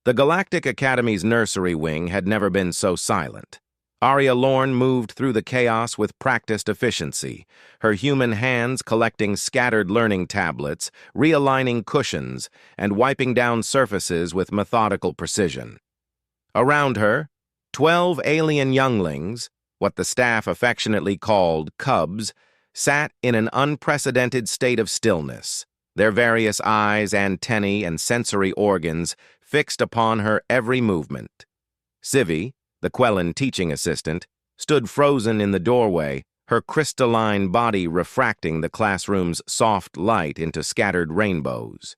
The Galactic Academy's nursery wing had never been so silent. Arya Lorne moved through the chaos with practiced efficiency, her human hands collecting scattered learning tablets, realigning cushions, and wiping down surfaces with methodical precision. Around her, 12 alien younglings, what the staff affectionately called cubs, sat in an unprecedented state of stillness, their various eyes, antennae, and sensory organs fixed upon her every movement. Civi, the Quellan teaching assistant, stood frozen in the doorway, her crystalline body refracting the classroom's soft light into scattered rainbows.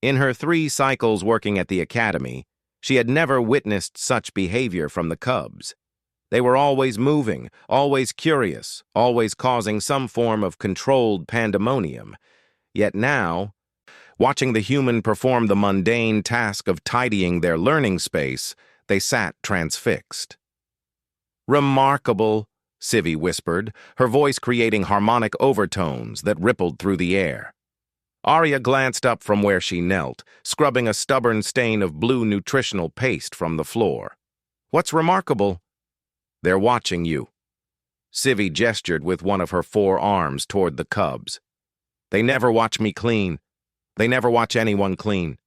In her 3 cycles working at the academy, she had never witnessed such behavior from the cubs. They were always moving, always curious, always causing some form of controlled pandemonium. Yet now, watching the human perform the mundane task of tidying their learning space, they sat transfixed. "Remarkable," Civi whispered, her voice creating harmonic overtones that rippled through the air. Arya glanced up from where she knelt, scrubbing a stubborn stain of blue nutritional paste from the floor. "What's remarkable?" "They're watching you." Civi gestured with one of her 4 arms toward the cubs. "They never watch me clean. They never watch anyone clean."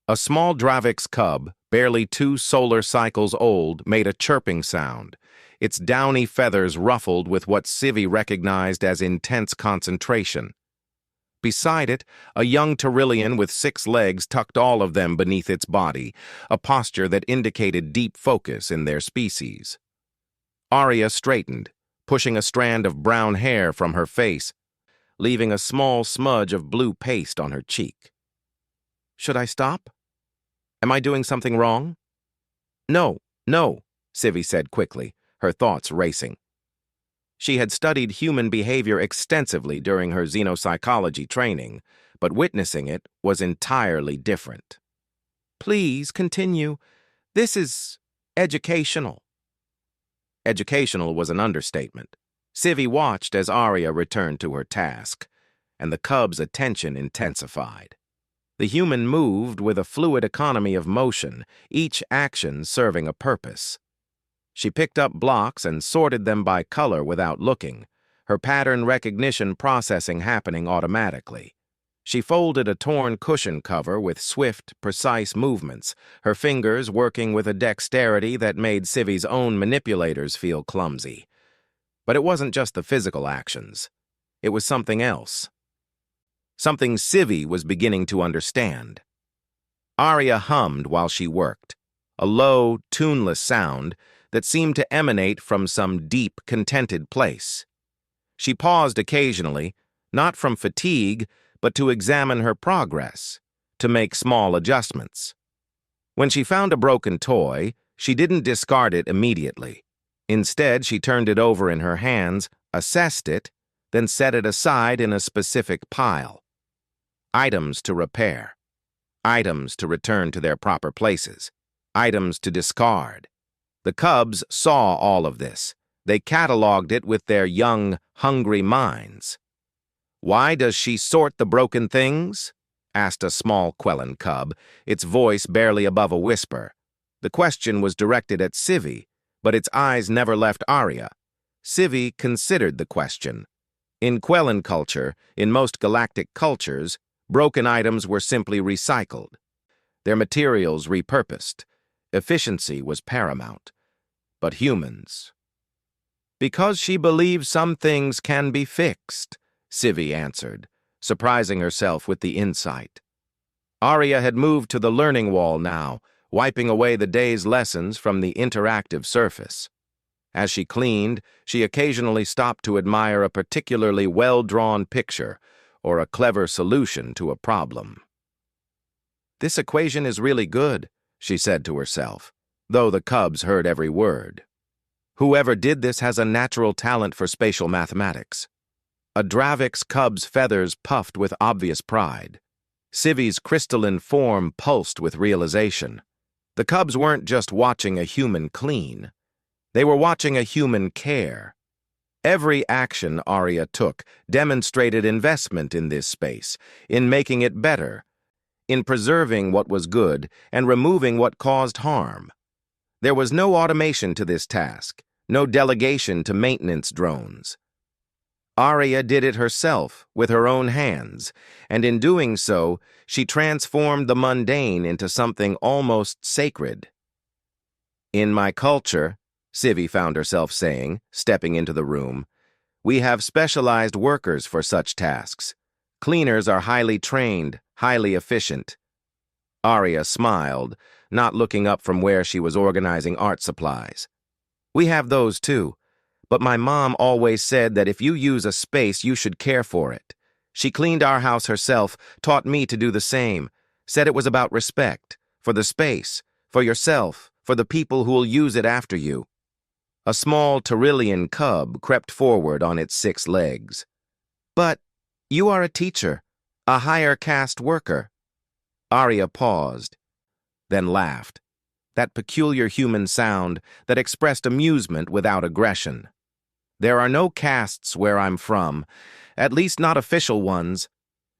A small Dravix cub, barely 2 solar cycles old, made a chirping sound, its downy feathers ruffled with what Civi recognized as intense concentration. Beside it, a young Tyrillian with 6 legs tucked all of them beneath its body, a posture that indicated deep focus in their species. Arya straightened, pushing a strand of brown hair from her face, leaving a small smudge of blue paste on her cheek. "Should I stop? Am I doing something wrong?" "No, no," Civi said quickly, her thoughts racing. She had studied human behavior extensively during her xenopsychology training, but witnessing it was entirely different. "Please continue. This is educational." Educational was an understatement. Civi watched as Arya returned to her task, and the cub's attention intensified. The human moved with a fluid economy of motion, each action serving a purpose. She picked up blocks and sorted them by color without looking, her pattern recognition processing happening automatically. She folded a torn cushion cover with swift, precise movements, her fingers working with a dexterity that made Civi's own manipulators feel clumsy. But it wasn't just the physical actions. It was something else. Something Civi was beginning to understand. Arya hummed while she worked, a low, tuneless sound that seemed to emanate from some deep, contented place. She paused occasionally, not from fatigue, but to examine her progress, to make small adjustments. When she found a broken toy, she didn't discard it immediately. Instead, she turned it over in her hands, assessed it, then set it aside in a specific pile. Items to repair. Items to return to their proper places. Items to discard. The cubs saw all of this. They cataloged it with their young, hungry minds. "Why does she sort the broken things?" asked a small Quellan cub, its voice barely above a whisper. The question was directed at Civi, but its eyes never left Arya. Civi considered the question. In Quellan culture, in most galactic cultures, broken items were simply recycled, their materials repurposed. Efficiency was paramount. But humans. "Because she believes some things can be fixed," Civi answered, surprising herself with the insight. Arya had moved to the learning wall now, wiping away the day's lessons from the interactive surface. As she cleaned, she occasionally stopped to admire a particularly well-drawn picture or a clever solution to a problem. "This equation is really good," she said to herself, though the cubs heard every word. "Whoever did this has a natural talent for spatial mathematics." A Dravix cub's feathers puffed with obvious pride. Civi's crystalline form pulsed with realization. The cubs weren't just watching a human clean. They were watching a human care. Every action Arya took demonstrated investment in this space, in making it better, in preserving what was good and removing what caused harm. There was no automation to this task, no delegation to maintenance drones. Arya did it herself with her own hands, and in doing so, she transformed the mundane into something almost sacred. "In my culture," Civi found herself saying, stepping into the room, "we have specialized workers for such tasks. Cleaners are highly trained, highly efficient." Arya smiled, not looking up from where she was organizing art supplies. "We have those too, but my mom always said that if you use a space, you should care for it. She cleaned our house herself, taught me to do the same, said it was about respect, for the space, for yourself, for the people who will use it after you." A small Tyrillian cub crept forward on its 6 legs. "But you are a teacher, a higher caste worker." Arya paused, then laughed, that peculiar human sound that expressed amusement without aggression. "There are no castes where I'm from, at least not official ones,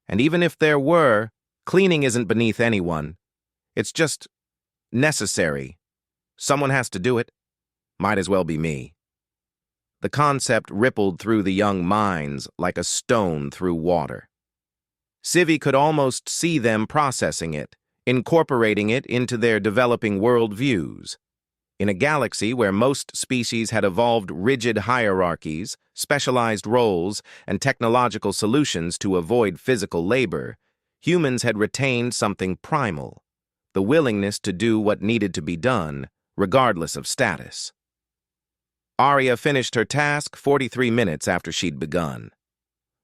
and even if there were, cleaning isn't beneath anyone. It's just necessary. Someone has to do it. Might as well be me." The concept rippled through the young minds like a stone through water. Civi could almost see them processing it, incorporating it into their developing worldviews. In a galaxy where most species had evolved rigid hierarchies, specialized roles, and technological solutions to avoid physical labor, humans had retained something primal, the willingness to do what needed to be done, regardless of status. Arya finished her task 43 minutes after she'd begun.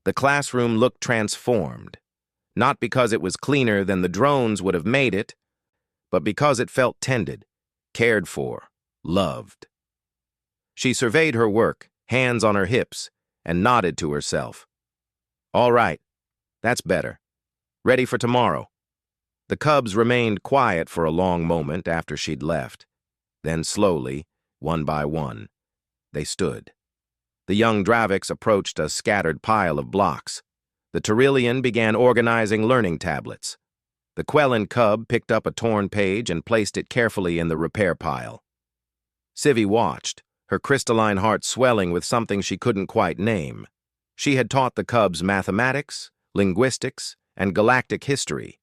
The classroom looked transformed, not because it was cleaner than the drones would have made it, but because it felt tended, cared for, loved. She surveyed her work, hands on her hips, and nodded to herself. "All right, that's better. Ready for tomorrow." The cubs remained quiet for a long moment after she'd left. Then slowly, one by one, they stood. The young Draviks approached a scattered pile of blocks. The Tyrillian began organizing learning tablets. The Quellan cub picked up a torn page and placed it carefully in the repair pile. Civi watched, her crystalline heart swelling with something she couldn't quite name. She had taught the cubs mathematics, linguistics, and galactic history.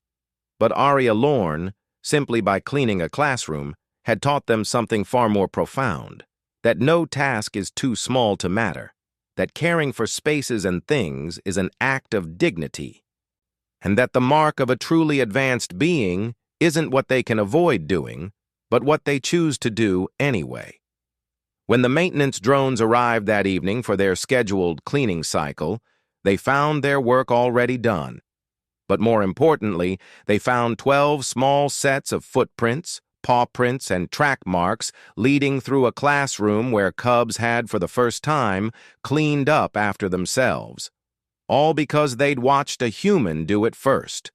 But Arya Lorne, simply by cleaning a classroom, had taught them something far more profound. That no task is too small to matter, that caring for spaces and things is an act of dignity, and that the mark of a truly advanced being isn't what they can avoid doing, but what they choose to do anyway. When the maintenance drones arrived that evening for their scheduled cleaning cycle, they found their work already done. But more importantly, they found 12 small sets of footprints, paw prints, and track marks leading through a classroom where cubs had, for the first time, cleaned up after themselves. All because they'd watched a human do it first.